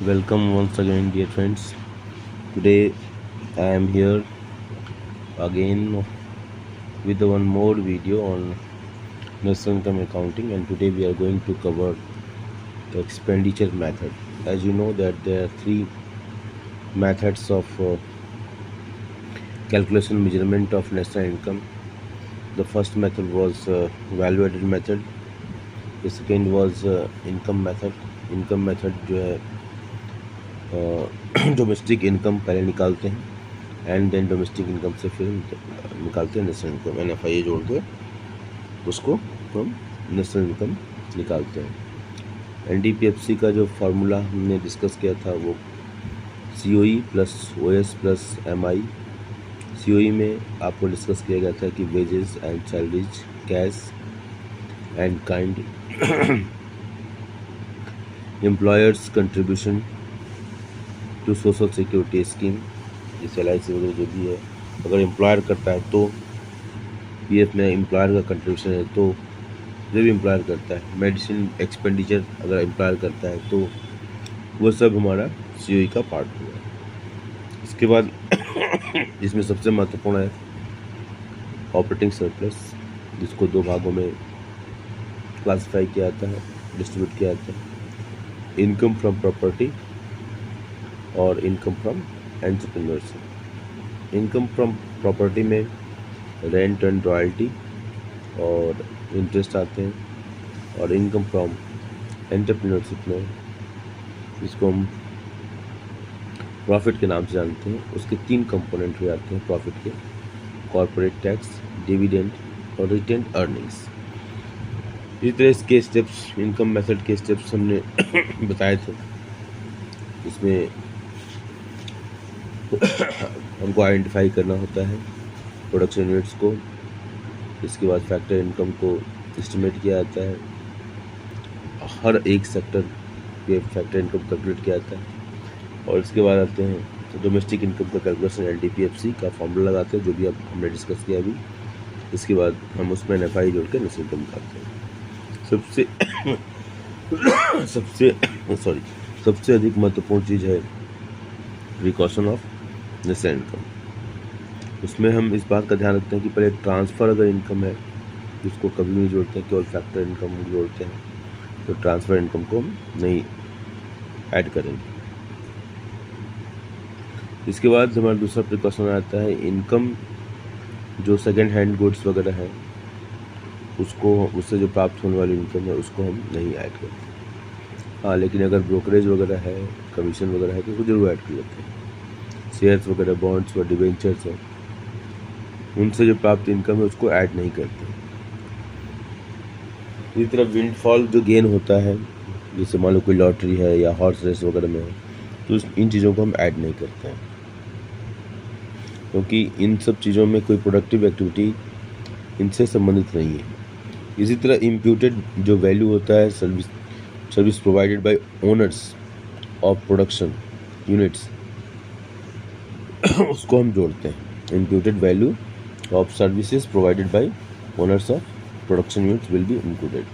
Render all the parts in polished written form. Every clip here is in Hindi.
Welcome once again, dear friends. Today I am here again with one more video on national income accounting, and today we are going to cover the expenditure method. As you know that there are three methods of calculation measurement of national income. The first method was value-added method. The second was income method. Income method जो है डोमेस्टिक इनकम पहले निकालते हैं एंड देन डोमेस्टिक इनकम से फिर निकालते हैं नेशनल इनकम NFI जोड़ के उसको हम नेशनल इनकम निकालते हैं। NDPFC का जो फार्मूला हमने डिस्कस किया था वो COE plus OS plus MI। COE में आपको डिस्कस किया गया था कि wages and salaries, cash and kind, employers contribution to social security scheme, जैसे LIC वगैरह जो भी है, अगर एम्प्लॉयर करता है तो PF में एम्प्लॉयर का कंट्रीब्यूशन है, तो जो भी एम्प्लॉयर करता है, मेडिसिन एक्सपेंडिचर अगर एम्प्लॉयर करता है तो वो सब हमारा COE का पार्ट हुआ। इसके बाद इसमें सबसे महत्वपूर्ण है ऑपरेटिंग सरप्लस, जिसको दो भागों में क्लासिफाई किया जाता है, डिस्ट्रीब्यूट किया जाता है, इनकम फ्रॉम प्रॉपर्टी और income from entrepreneurship. Income from property में रेंट एंड रॉयल्टी और इंटरेस्ट आते हैं, और इनकम फ्रॉम एंटरप्रेन्योरशिप में, जिसको हम प्रॉफिट के नाम से जानते हैं, उसके तीन कंपोनेंट हो जाते हैं प्रॉफिट के: कॉर्पोरेट टैक्स, डिविडेंड और रिटेन्ड अर्निंग्स। इसी तरह इसके स्टेप्स, इनकम मेथड के स्टेप्स हमने बताए थे। इसमें हमको आइडेंटिफाई करना होता है प्रोडक्शन यूनिट्स को, इसके बाद फैक्टर इनकम को एस्टिमेट किया जाता है, हर एक सेक्टर के फैक्टर इनकम कैलकुलेट किया जाता है, और इसके बाद आते हैं तो डोमेस्टिक इनकम का कैलकुलेशन NDPFC का फॉर्मूला लगाते हैं, जो भी अब हमने डिस्कस किया अभी। इसके बाद हम उसमें NFI जोड़ के नेशनल इनकम निकालते हैं। सबसे अधिक महत्वपूर्ण चीज़ है प्रिकॉशन ऑफ नेशनल इनकम। उसमें हम इस बात का ध्यान रखते हैं कि पहले ट्रांसफ़र अगर इनकम है, जिसको कभी नहीं जोड़ते हैं, केवल फैक्टर इनकम जोड़ते हैं, तो ट्रांसफ़र इनकम को हम नहीं ऐड करेंगे। इसके बाद हमारा दूसरा प्रिकॉशन आता है इनकम जो सेकेंड हैंड गुड्स वगैरह है, उसको, उससे जो प्राप्त होने वाली इनकम है उसको हम नहीं ऐड करते। हाँ, लेकिन अगर ब्रोकरेज वगैरह है, कमीशन वगैरह है, तो उसको जरूर ऐड कर लेते हैं। शेयर्स वगैरह, बॉन्ड्स व डिवेंचर्स हैं, उनसे जो प्राप्त इनकम है उसको ऐड नहीं करते। इसी तरह विंडफॉल जो गेन होता है, जैसे मान लो कोई लॉटरी है या हॉर्स रेस वगैरह में है, तो इन चीज़ों को हम ऐड नहीं करते हैं, क्योंकि इन सब चीज़ों में कोई प्रोडक्टिव एक्टिविटी इनसे संबंधित नहीं है। इसी तरह इम्प्यूटेड जो वैल्यू होता है service provided by owners of production units, उसको हम जोड़ते हैं। Imputed value of services provided by owners of production units will be included.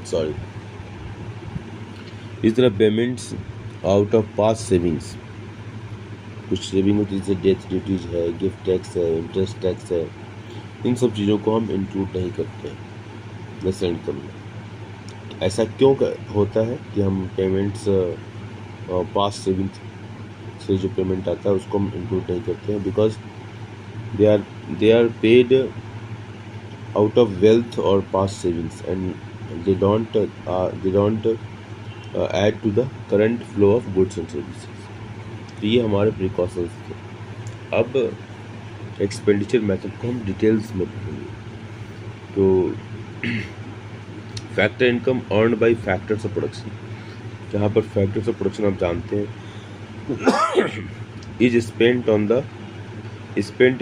Sorry. इस तरह payments out of past savings, कुछ सेविंग होती है, जैसे डेथ ड्यूटीज है, गिफ्ट टैक्स है, इंटरेस्ट टैक्स है, इन सब चीज़ों को हम इंक्लूड नहीं करते हैं नेशनल इनकम में। ऐसा क्यों होता है कि हम पेमेंट्स पास्ट सेविंग से जो पेमेंट आता है उसको हम इंक्लूड नहीं करते हैं? Because they are paid out of wealth or past savings and they don't add to the current flow of goods and services. तो ये हमारे प्रिकॉशंस थे। अब एक्सपेंडिचर मेथड को हम डिटेल्स में पढ़ेंगे। तो factor income earned by factors of production, जहाँ पर फैक्टर्स ऑफ प्रोडक्शन आप जानते हैं is spent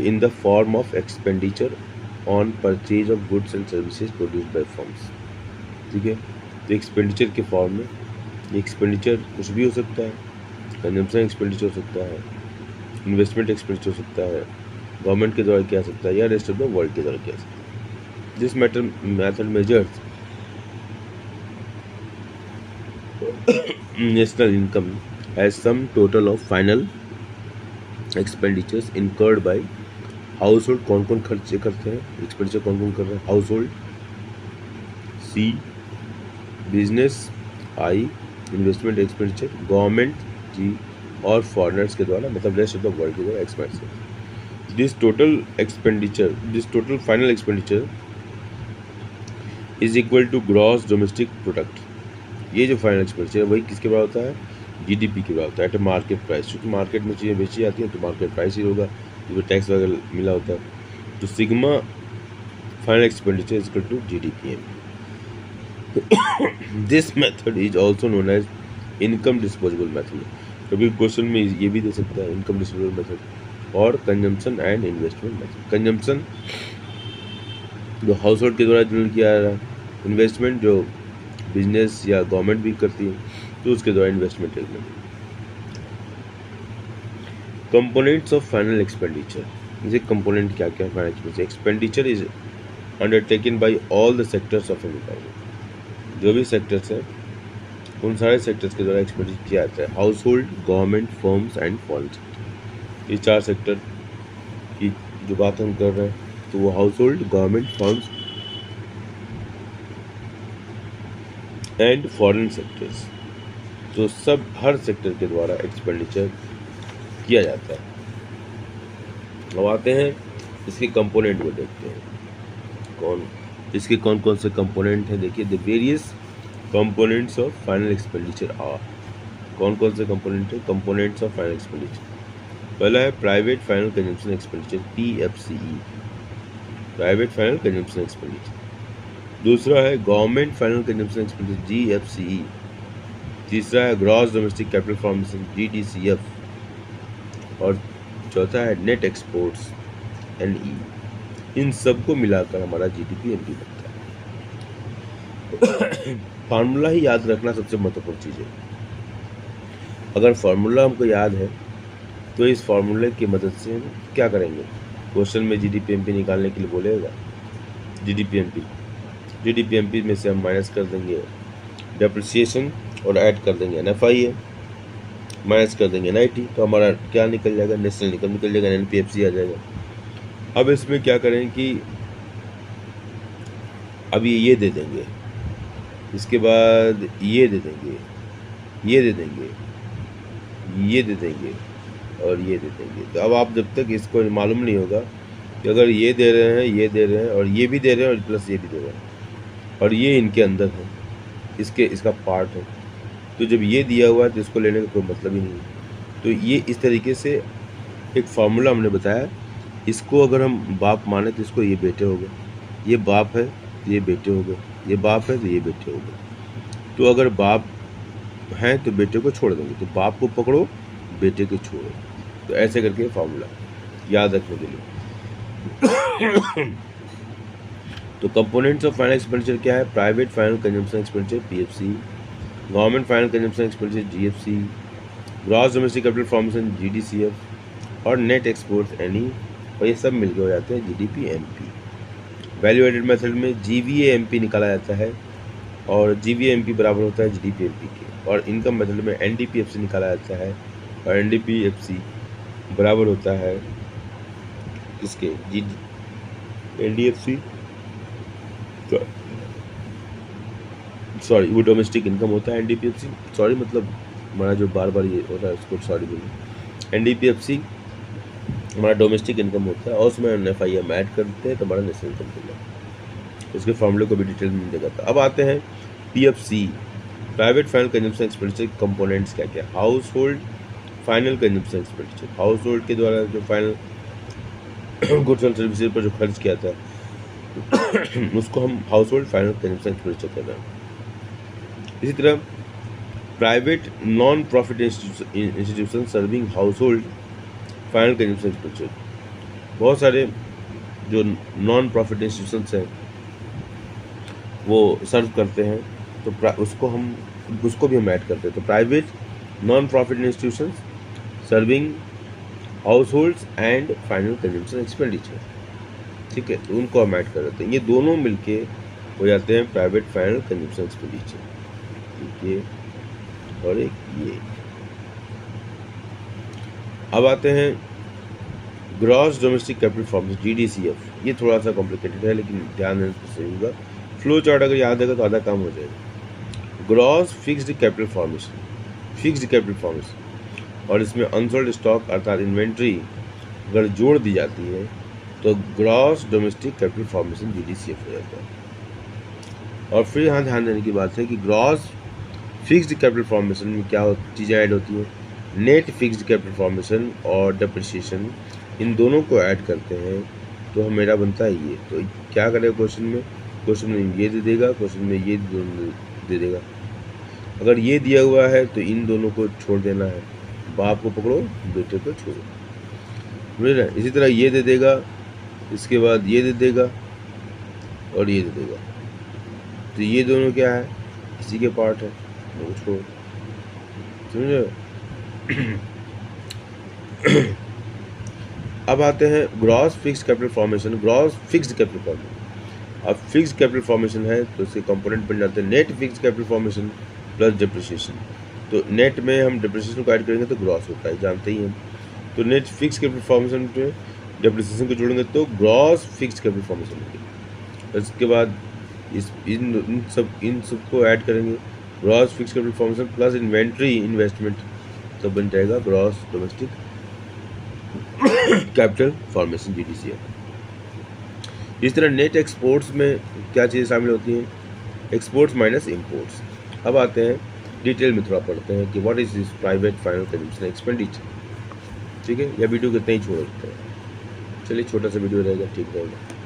in the form of expenditure on purchase of goods and services produced by firms. ठीक है, तो एक्सपेंडिचर के फॉर्म में ये एक्सपेंडिचर कुछ भी हो सकता है, कंजम्पशन एक्सपेंडिचर हो सकता है, इन्वेस्टमेंट एक्सपेंडिचर हो सकता है, गवर्नमेंट के द्वारा किया जा सकता है, या रेस्ट ऑफ द वर्ल्ड के द्वारा किया जा सकता है। This method measures national income has sum total of final expenditures incurred by house hold. कौन कौन खर्चे करते हैं, एक्सपेंडिचर कौन कौन कर रहे हैं? Household, C business, I investment expenditure, government, G और फॉरेनर्स के द्वारा, मतलब रेस्ट ऑफ द वर्ल्ड के द्वारा expenditure. This total final expenditure is equal to gross domestic product. ये जो फाइनल एक्सपेंडिचर है वही किसके बराबर होता है? जीडीपी के बराबर होता है एट मार्केट प्राइस। क्योंकि मार्केट में चीज़ें बेची जाती हैं तो मार्केट प्राइस ही होगा, जो टैक्स वगैरह मिला होता है। तो sigma final expenditure is equal to GDP. This method is also known as income disposable method. कभी क्वेश्चन में ये भी दे सकता है, इनकम डिस्पोजेबल मेथड और consumption and investment method. Consumption जो हाउस होल्ड के द्वारा जनरेट किया जा रहा है, इन्वेस्टमेंट जो बिजनेस या गवर्नमेंट भी करती है तो उसके द्वारा investment element. Components of final expenditure, जैसे कंपोनेंट क्या क्या final expenditure? Expenditure is undertaken by all the sectors of an economy. जो भी सेक्टर्स हैं उन सारे सेक्टर्स के द्वारा एक्सपेंडिचर किया जाता है। House hold, government, firms and foreign sector, ये चार सेक्टर की जो बात हम कर रहे हैं तो वो house hold, government, firms and foreign sectors, तो सब हर सेक्टर के द्वारा एक्सपेंडिचर किया जाता है। अब आते हैं इसके कंपोनेंट को देखते हैं, इसके कौन कौन से कंपोनेंट हैं। देखिए, the various components of final expenditure are. कौन कौन से कंपोनेंट है? कंपोनेंट्स ऑफ फाइनल एक्सपेंडिचर, पहला है private final consumption expenditure, PFCE, private final consumption expenditure. दूसरा है government final consumption expenditure, GFCE। तीसरा है gross domestic capital formation, GDCF। और चौथा है नेट एक्सपोर्ट्स, NE। इन सबको मिलाकर हमारा GDP MP बनता है। फार्मूला ही याद रखना सबसे महत्वपूर्ण चीज़ है। अगर फार्मूला हमको याद है तो इस फार्मूले की मदद से हम क्या करेंगे? क्वेश्चन में GDP MP निकालने के लिए बोलेगा, GDP MP में से हम माइनस कर देंगे डेप्रिसिएशन और ऐड कर देंगे NFI, माइनस कर देंगे NIT, तो हमारा क्या निकल जाएगा? नेशनल इनकम निकल जाएगा, NPFC आ जाएगा। अब इसमें क्या करें कि अभी ये दे देंगे, इसके बाद ये दे देंगे, ये दे देंगे, ये दे देंगे और ये दे देंगे। तो अब आप जब तक इसको मालूम नहीं होगा कि अगर ये दे रहे हैं, ये दे रहे हैं और ये भी दे रहे हैं और प्लस ये भी दे रहे हैं और ये इनके अंदर है, इसका पार्ट है, तो जब ये दिया हुआ है तो इसको लेने का कोई मतलब ही नहीं है। तो ये इस तरीके से एक फार्मूला हमने बताया। इसको अगर हम बाप माने तो इसको ये बेटे हो गए, ये बाप है तो ये बेटे हो गए, ये बाप है तो ये बेटे हो गए। तो अगर बाप हैं तो बेटे को छोड़ देंगे, तो बाप को पकड़ो, बेटे को छोड़ो। तो ऐसे करके फार्मूला याद रखने के लिए। तो कंपोनेंट्स ऑफ फाइनल एक्सपेंडिचर क्या है? Private final consumption expenditure, PFC, government final consumption expenditure, GFC, gross domestic capital formation, GDCF और नेट एक्सपोर्ट्स, NE, और ये सब मिलकर हो जाते हैं GDP MP। Value added method में GVA MP निकाला जाता है और GVA MP बराबर होता है GDP MP के। और इनकम मेथड में NDPFC निकाला जाता है और NDPFC बराबर होता है इसके NDFC, सॉरी वो डोमेस्टिक इनकम होता है NDPFC, सॉरी मतलब हमारा जो बार बार ये होता है उसको सॉरी बोलिए। NDPFC हमारा डोमेस्टिक इनकम होता है और उसमें NFI हम ऐड करते हैं तो हमारा नेशनल इनकम मिलता है। उसके फॉर्मूले को भी डिटेल में देगा। अब आते हैं PFC, private final consumption expenditure. Components क्या क्या? House hold final consumption expenditure, house hold के द्वारा जो फाइनल गुड्स एंड सर्विसेज पर जो खर्च किया था उसको हम house hold final consumption expenditure कहते हैं। इसी तरह private non profit institution serving house hold final consumption expenditure. बहुत सारे जो नॉन प्रॉफिट इंस्टीट्यूशंस हैं वो सर्व करते हैं तो उसको भी हम ऐड करते हैं। तो private non profit institutions serving house holds and final consumption expenditure, ठीक है, तो उनको हम ऐड कर देते हैं। ये दोनों मिलके हो जाते हैं प्राइवेट फाइनल कंजम्पशन एक्सपेंडिचर। ठीक है, और एक ये। अब आते हैं gross domestic capital formation GDCF। ये थोड़ा सा कॉम्प्लिकेटेड है लेकिन ध्यान देने से सही होगा। फ्लो चार्ट अगर याद रहेगा तो आधा काम हो जाएगा। ग्रॉस फिक्स्ड कैपिटल फॉर्मेशन और इसमें अनसोल्ड स्टॉक अर्थात इन्वेंट्री अगर जोड़ दी जाती है तो gross domestic capital formation GDCF हो जाता है। और फिर यहाँ ध्यान देने की बात है कि ग्रॉस फिक्स्ड कैपिटल फॉर्मेशन में क्या चीज़ें ऐड होती हैं, नेट फिक्स्ड कैपिटल फॉर्मेशन और डेप्रिसिएशन, इन दोनों को ऐड करते हैं तो मेरा बनता है ये। तो क्या करेगा क्वेश्चन में ये दे देगा, क्वेश्चन में ये दे देगा। अगर ये दिया हुआ है तो इन दोनों को छोड़ देना है, बाप को पकड़ो बेटे को छोड़ो, समझ रहे हैं। इसी तरह ये दे देगा, इसके बाद ये दे देगा और ये दे देगा, तो ये दोनों क्या है, इसी के पार्ट है, वो छोड़ो, समझ। अब आते हैं gross fixed capital formation. Gross fixed capital formation, अब फिक्स्ड कैपिटल फॉर्मेशन है तो इसके कंपोनेंट बन जाते हैं net fixed capital formation plus depreciation. तो नेट में हम डिप्रिसिएशन को ऐड करेंगे तो ग्रॉस होता है, जानते ही हैं। तो नेट फिक्स्ड कैपिटल फॉर्मेशन में डिप्रिसिएशन को जोड़ेंगे तो ग्रॉस फिक्स्ड कैपिटल फॉर्मेशन होगी। इसके बाद इन सबको ऐड करेंगे, gross fixed capital formation plus inventory investment, तो बन जाएगा gross domestic capital formation GDCF। इस तरह नेट एक्सपोर्ट्स में क्या चीज़ें शामिल होती हैं, एक्सपोर्ट्स माइनस इम्पोर्ट्स। अब आते हैं डिटेल में, थोड़ा पढ़ते हैं कि what is this private final consumption expenditure. ठीक है, या वीडियो कितना ही छोड़ देते हैं, चलिए छोटा सा वीडियो रहेगा, ठीक रहेगा।